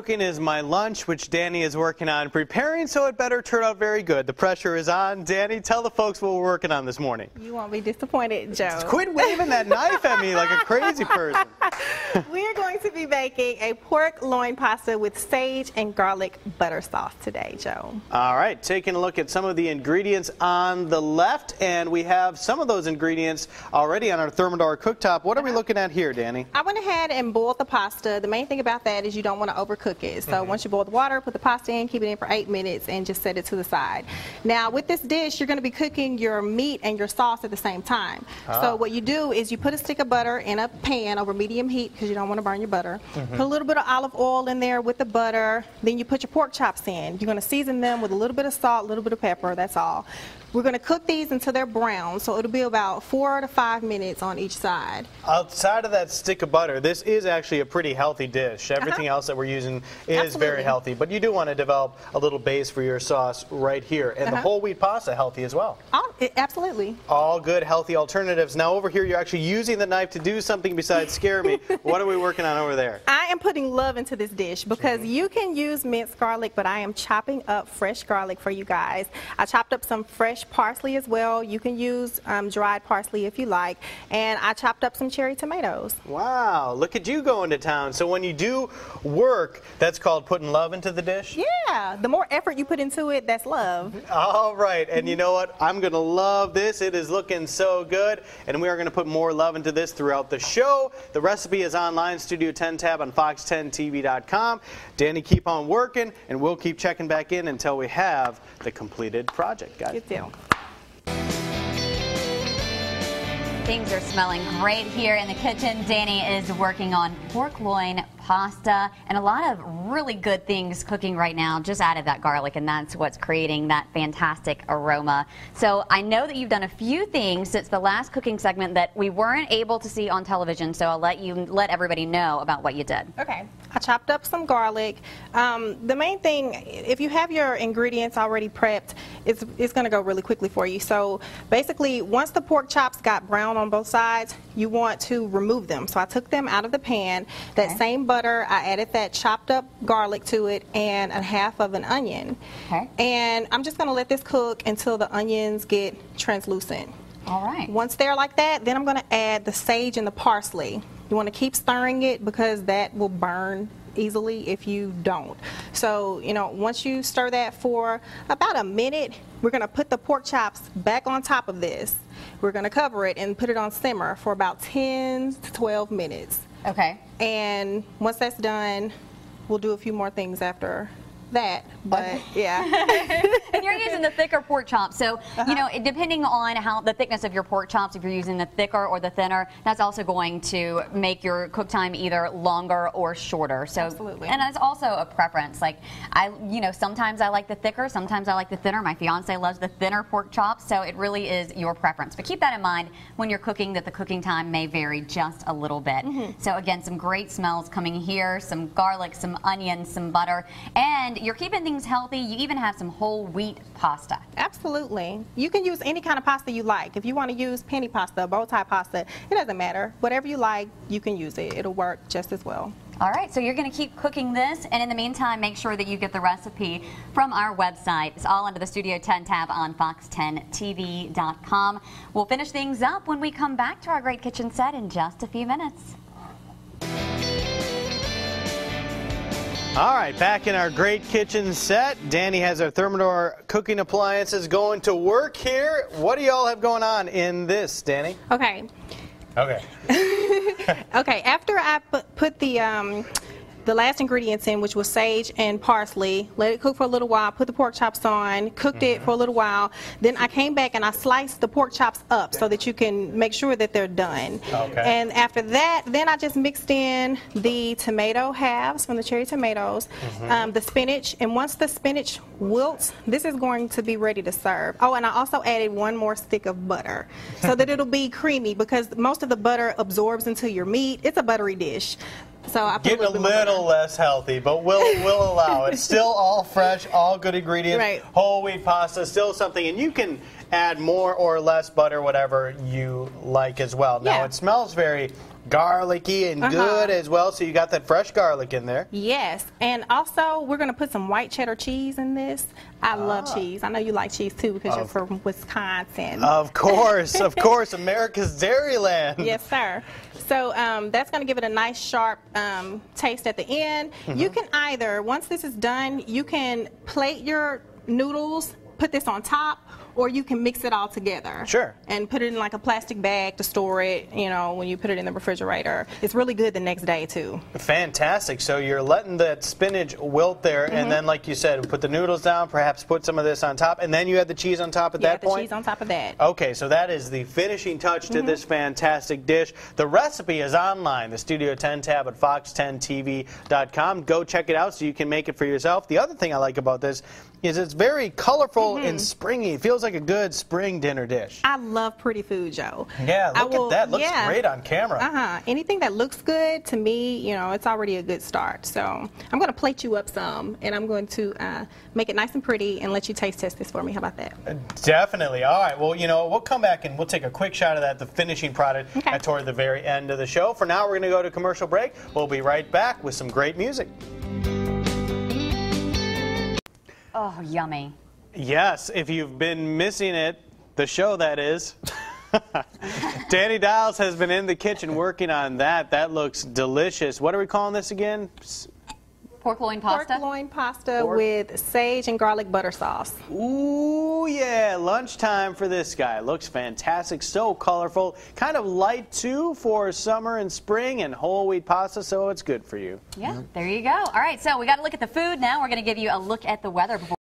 Cooking is my lunch, which Dani is working on preparing, so it better turn out very good. The pressure is on. Dani, tell the folks what we're working on this morning. You won't be disappointed, Joe. Quit waving that knife at me like a crazy person. We're going to be making a pork loin pasta with sage and garlic butter sauce today, Joe. All right, taking a look at some of the ingredients on the left, and we have some of those ingredients already on our Thermador cooktop. What are we looking at here, Dani? I went ahead and boiled the pasta. The main thing about that is you don't want to overcook it. So once you boil the water, put the pasta in, keep it in for 8 minutes, and just set it to the side. Now, with this dish, you're going to be cooking your meat and your sauce at the same time. So what you do is you put a stick of butter in a pan over medium heat because you don't want to burn your butter. Put a little bit of olive oil in there with the butter. Then you put your pork chops in. You're going to season them with a little bit of salt, a little bit of pepper. That's all. We're going to cook these until they're brown, so it'll be about 4 to 5 minutes on each side. Outside of that stick of butter, this is actually a pretty healthy dish. Everything else that we're using is very healthy, but you do want to develop a little base for your sauce right here. And the whole wheat pasta, healthy as well. Absolutely. All good, healthy alternatives. Now over here, you're actually using the knife to do something besides scare me. What are we working on over there? I am putting love into this dish because you can use minced garlic, but I am chopping up fresh garlic for you guys. I chopped up some fresh parsley as well. You can use dried parsley if you like. And I chopped up some cherry tomatoes. Wow, look at you going to town. So when you do work, that's called putting love into the dish? Yeah, the more effort you put into it, that's love. All right, and you know what? I'm going to love this. It is looking so good, and we are going to put more love into this throughout the show. The recipe is online, Studio 10 tab on fox10tv.com. Dani, keep on working, and we'll keep checking back in until we have the completed project, guys. Good deal. Things are smelling great here in the kitchen. Dani is working on pork loin pasta and a lot of really good things cooking right now. Just added that garlic, and that's what's creating that fantastic aroma. So I know that you've done a few things since the last cooking segment that we weren't able to see on television, so I'll let everybody know about what you did. Okay. I chopped up some garlic. The main thing, if you have your ingredients already prepped, it's going to go really quickly for you. So basically, once the pork chops got brown on both sides, you want to remove them. So I took them out of the pan. That same butter, I added that chopped up garlic to it and a half of an onion. And I'm just going to let this cook until the onions get translucent. All right. Once they're like that, then I'm going to add the sage and the parsley. You want to keep stirring it because that will burn easily if you don't. So, you know, once you stir that for about a minute, we're going to put the pork chops back on top of this. We're going to cover it and put it on simmer for about 10 to 12 minutes. Okay. And once that's done, we'll do a few more things after that, but yeah. And you're using the thicker pork chops, so you know, depending on how the thickness of your pork chops, if you're using the thicker or the thinner, that's also going to make your cook time either longer or shorter. So, absolutely. And it's also a preference. Like you know, sometimes I like the thicker, sometimes I like the thinner. My fiance loves the thinner pork chops, so it really is your preference. But keep that in mind when you're cooking, that the cooking time may vary just a little bit. So again, some great smells coming here, some garlic, some onions, some butter, and you're keeping things healthy. You even have some whole wheat pasta. Absolutely. You can use any kind of pasta you like. If you want to use penny pasta, bow tie pasta, it doesn't matter. Whatever you like, you can use it. It'll work just as well. All right, so you're going to keep cooking this, and in the meantime, make sure that you get the recipe from our website. It's all under the Studio 10 tab on fox10tv.com. We'll finish things up when we come back to our great kitchen set in just a few minutes. All right, back in our great kitchen set. Dani has our Thermador cooking appliances going to work here. What do y'all have going on in this, Dani? Okay. Okay. Okay, after I put the last ingredients in, which was sage and parsley, let it cook for a little while, put the pork chops on, cooked it for a little while, then I came back and I sliced the pork chops up so that you can make sure that they're done. Okay. And after that, then I just mixed in the tomato halves from the cherry tomatoes, the spinach, and once the spinach wilts, this is going to be ready to serve. Oh, and I also added one more stick of butter so that it'll be creamy because most of the butter absorbs into your meat. It's a buttery dish. So I put getting a little less healthy, but we'll allow it. Still all fresh, all good ingredients. Right. Whole wheat pasta, still something, and you can add more or less butter, whatever you like as well. Now it smells very garlicky and good as well. So you got that fresh garlic in there. Yes, and also we're going to put some white cheddar cheese in this. I love cheese. I know you like cheese too because you're from Wisconsin. Of course, America's Dairyland. Yes, sir. So that's going to give it a nice sharp taste at the end. You can either, once this is done, you can plate your noodles, put this on top, or you can mix it all together. Sure. And put it in like a plastic bag to store it, you know, when you put it in the refrigerator. It's really good the next day too. Fantastic. So you're letting that spinach wilt there, and then like you said, put the noodles down, perhaps put some of this on top, and then you add the cheese on top at that point? Yeah, the cheese on top of that. Okay, so that is the finishing touch to this fantastic dish. The recipe is online, the Studio 10 tab at fox10tv.com. Go check it out so you can make it for yourself. The other thing I like about this is it's very colorful and springy. It feels like a good spring dinner dish. I love pretty food, Joe. Yeah, look at that. Looks great on camera. Anything that looks good, to me, you know, it's already a good start. So I'm going to plate you up some, and I'm going to make it nice and pretty and let you taste test this for me. How about that? Definitely. All right. Well, you know, we'll come back and we'll take a quick shot of that, the finishing product, toward the very end of the show. For now, we're going to go to commercial break. We'll be right back with some great music. Oh, yummy. Yes, if you've been missing it, the show that is. Dani Dials has been in the kitchen working on that. That looks delicious. What are we calling this again? Pork loin pasta? Pork loin pasta with sage and garlic butter sauce. Ooh, yeah. Lunchtime for this guy. Looks fantastic. So colorful. Kind of light, too, for summer and spring, and whole wheat pasta, so it's good for you. Yeah, there you go. All right, so we got to look at the food now. We're going to give you a look at the weather before